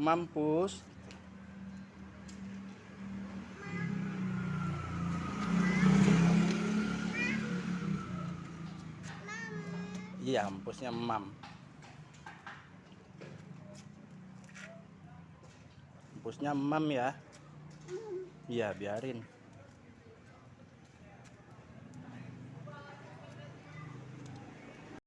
Mampus. Iya, empusnya mam. Empusnya mam ya. Iya, biarin.